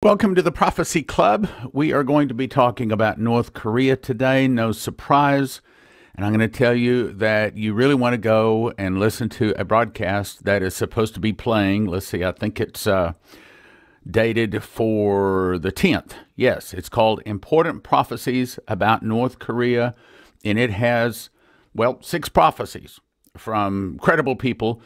Welcome to the Prophecy Club. We are going to be talking about North Korea today. No surprise. And I'm going to tell you that you really want to go and listen to a broadcast that is supposed to be playing. Let's see, I think it's dated for the 10th. Yes, it's called Important Prophecies About North Korea. And it has, 6 prophecies from credible people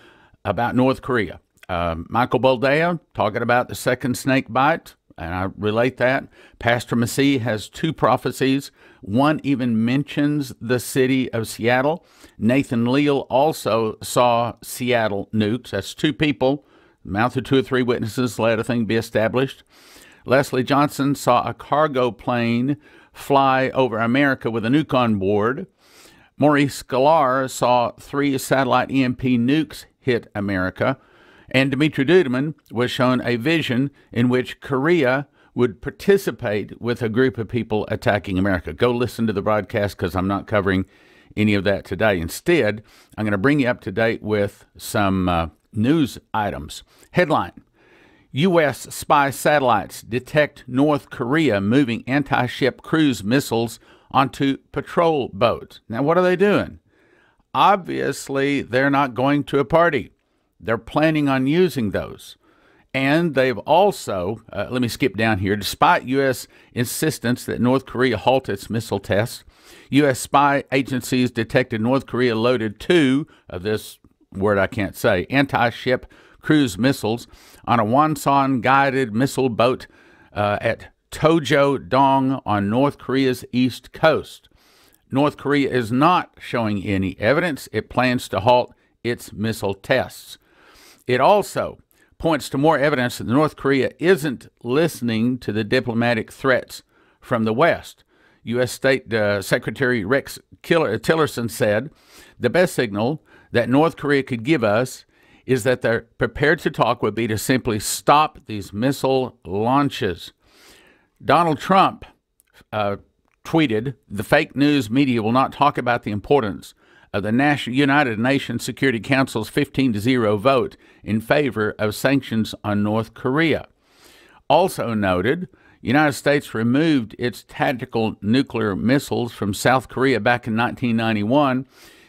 about North Korea. Michael Boldea talking about the second snake bite. And I relate that. Pastor Massey has 2 prophecies. One even mentions the city of Seattle. Nathan Leal also saw Seattle nukes. That's 2 people. Mouth of 2 or 3 witnesses, let a thing be established. Leslie Johnson saw a cargo plane fly over America with a nuke on board. Maurice Sklar saw 3 satellite EMP nukes hit America. And Dmitry Duduman was shown a vision in which Korea would participate with a group of people attacking America. Go listen to the broadcast because I'm not covering any of that today. Instead, I'm going to bring you up to date with some news items. Headline: U.S. spy satellites detect North Korea moving anti-ship cruise missiles onto patrol boats. Now, what are they doing? Obviously, they're not going to a party. They're planning on using those. And they've also, let me skip down here, despite U.S. insistence that North Korea halt its missile tests, U.S. spy agencies detected North Korea loaded 2 of this word I can't say, anti-ship cruise missiles on a Wonsan-guided missile boat at Tojo-dong on North Korea's east coast. North Korea is not showing any evidence it plans to halt its missile tests. It also points to more evidence that North Korea isn't listening to the diplomatic threats from the West. U.S. State Secretary Rex Tillerson said, "The best signal that North Korea could give us is that they're prepared to talk would be to simply stop these missile launches." Donald Trump tweeted, "The fake news media will not talk about the importance of the United Nations Security Council's 15-0 vote in favor of sanctions on North Korea." Also noted, United States removed its tactical nuclear missiles from South Korea back in 1991.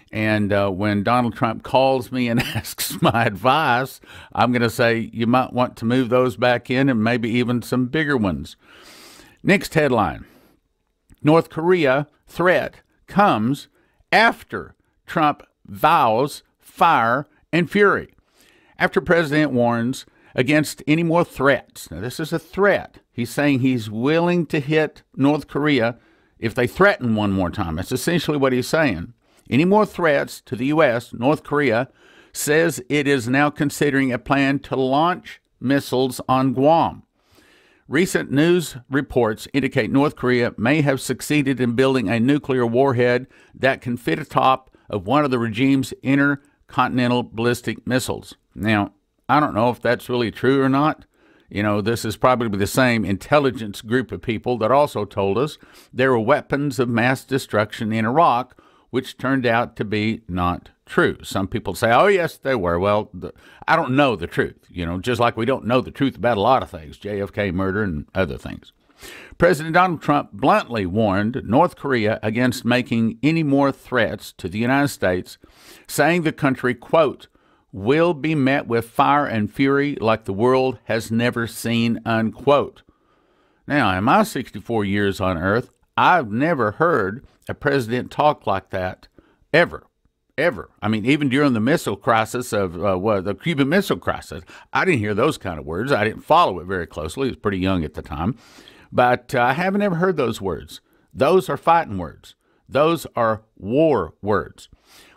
And when Donald Trump calls me and asks my advice, I'm going to say you might want to move those back in and maybe even some bigger ones. Next headline: North Korea threat comes after Trump vows fire and fury. After President warns against any more threats. Now, this is a threat. He's saying he's willing to hit North Korea if they threaten one more time. That's essentially what he's saying. Any more threats to the U.S., North Korea says it is now considering a plan to launch missiles on Guam. Recent news reports indicate North Korea may have succeeded in building a nuclear warhead that can fit atop of one of the regime's intercontinental ballistic missiles. Now, I don't know if that's really true or not. You know, this is probably the same intelligence group of people that also told us there were weapons of mass destruction in Iraq, which turned out to be not true. Some people say, oh, yes, they were. Well, I don't know the truth, just like we don't know the truth about a lot of things, JFK murder and other things. President Donald Trump bluntly warned North Korea against making any more threats to the United States, saying the country, quote, will be met with fire and fury like the world has never seen, unquote. Now, in my 64 years on Earth, I've never heard a president talk like that ever. I mean, even during the missile crisis of the Cuban Missile Crisis, I didn't hear those kind of words. I didn't follow it very closely. I was pretty young at the time. But I haven't ever heard those words. Those are fighting words. Those are war words.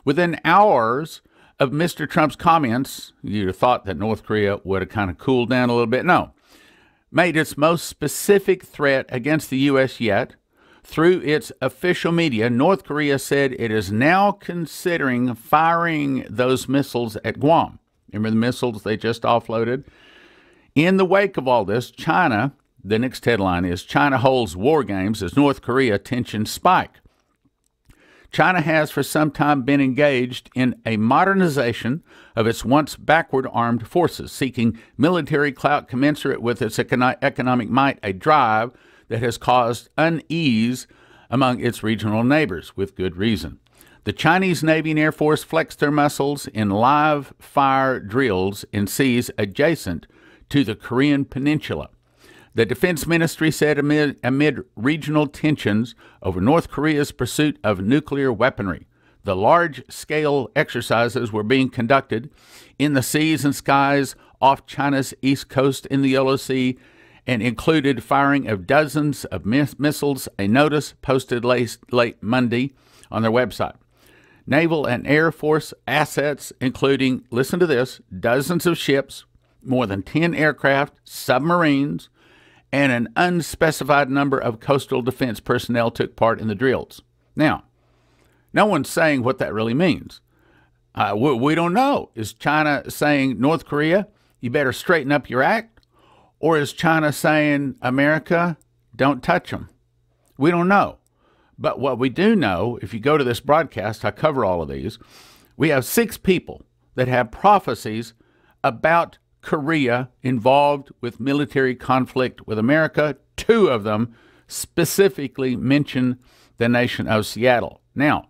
Within hours of Mr. Trump's comments, you'd have thought that North Korea would have kind of cooled down a little bit. No. Made its most specific threat against the U.S. yet. Through its official media, North Korea said it is now considering firing those missiles at Guam. Remember the missiles they just offloaded? In the wake of all this, China, the next headline is, China holds war games as North Korea tensions spike. China has for some time been engaged in a modernization of its once backward armed forces, seeking military clout commensurate with its economic might, a drive that has caused unease among its regional neighbors, with good reason. The Chinese Navy and Air Force flexed their muscles in live fire drills in seas adjacent to the Korean Peninsula. The Defense Ministry said amid regional tensions over North Korea's pursuit of nuclear weaponry, the large-scale exercises were being conducted in the seas and skies off China's east coast in the Yellow Sea and included firing of dozens of missiles, a notice posted late Monday on their website. Naval and Air Force assets, including, listen to this, dozens of ships, more than 10 aircraft, submarines, and an unspecified number of coastal defense personnel took part in the drills. Now, no one's saying what that really means. We don't know. Is China saying, North Korea, you better straighten up your act? Or is China saying, America, don't touch them? We don't know. But what we do know, if you go to this broadcast, I cover all of these, we have 6 people that have prophecies about Korea involved with military conflict with America. 2 of them specifically mention the nation of Seattle. Now,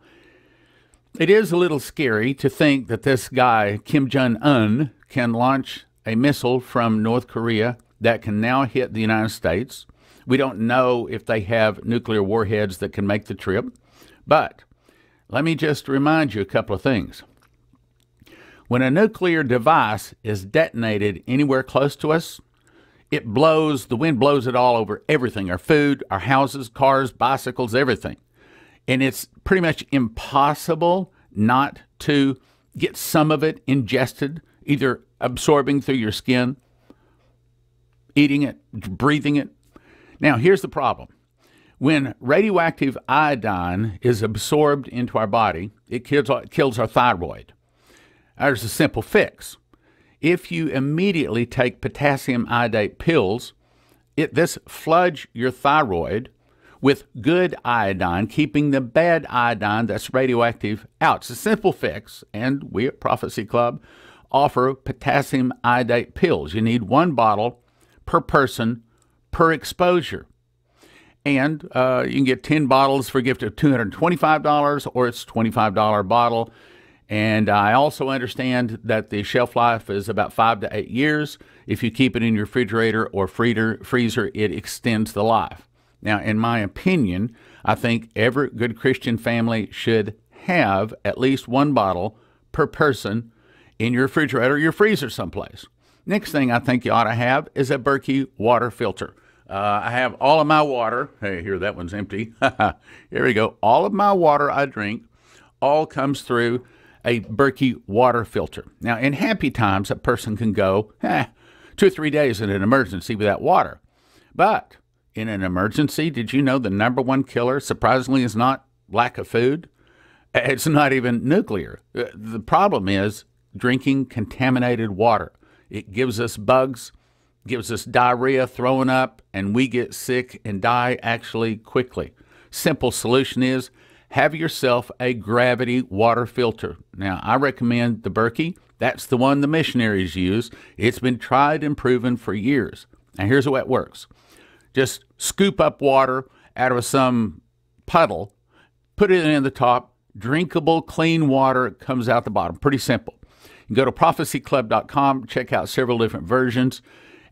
it is a little scary to think that this guy, Kim Jong-un, can launch a missile from North Korea that can now hit the United States. We don't know if they have nuclear warheads that can make the trip. But let me just remind you a couple of things. When a nuclear device is detonated anywhere close to us, the wind blows it all over everything, our food, our houses, cars, bicycles, everything. And it's pretty much impossible not to get some of it ingested, either absorbing through your skin, eating it, breathing it. Now, here's the problem. When radioactive iodine is absorbed into our body, it kills our thyroid. There's a simple fix. If you immediately take potassium iodate pills, this floods your thyroid with good iodine, keeping the bad iodine that's radioactive out. It's a simple fix, and we at Prophecy Club offer potassium iodate pills. You need 1 bottle per person per exposure. And you can get 10 bottles for a gift of $225, or it's a $25 bottle. And I also understand that the shelf life is about 5 to 8 years. If you keep it in your refrigerator or freezer, it extends the life. Now, in my opinion, I think every good Christian family should have at least 1 bottle per person in your refrigerator or your freezer someplace. Next thing I think you ought to have is a Berkey water filter. I have all of my water. Hey, here, that one's empty. Here we go. All of my water I drink all comes through a Berkey water filter. Now, in happy times, a person can go 2 or 3 days in an emergency without water. But in an emergency, did you know the #1 killer, surprisingly, is not lack of food? It's not even nuclear. The problem is drinking contaminated water. It gives us bugs, gives us diarrhea, throwing up, and we get sick and die actually quickly. Simple solution is have yourself a gravity water filter. Now, I recommend the Berkey. That's the one the missionaries use. It's been tried and proven for years. Now, here's the way it works. Just scoop up water out of some puddle, put it in the top, drinkable, clean water comes out the bottom. Pretty simple. You can go to prophecyclub.com, check out several different versions,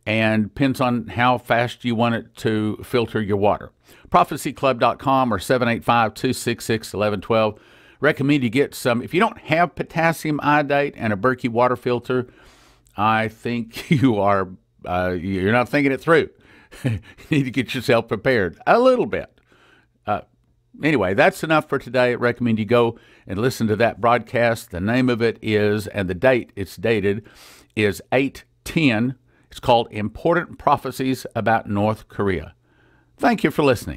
and depends on how fast you want it to filter your water. Prophecyclub.com or 785-266-1112. Recommend you get some. If you don't have potassium iodate and a Berkey water filter, I think you're not thinking it through. You need to get yourself prepared a little bit. Anyway, that's enough for today. I recommend you go and listen to that broadcast. The name of it is, and the date it's dated, is 8/10. It's called Important Prophecies About North Korea. Thank you for listening.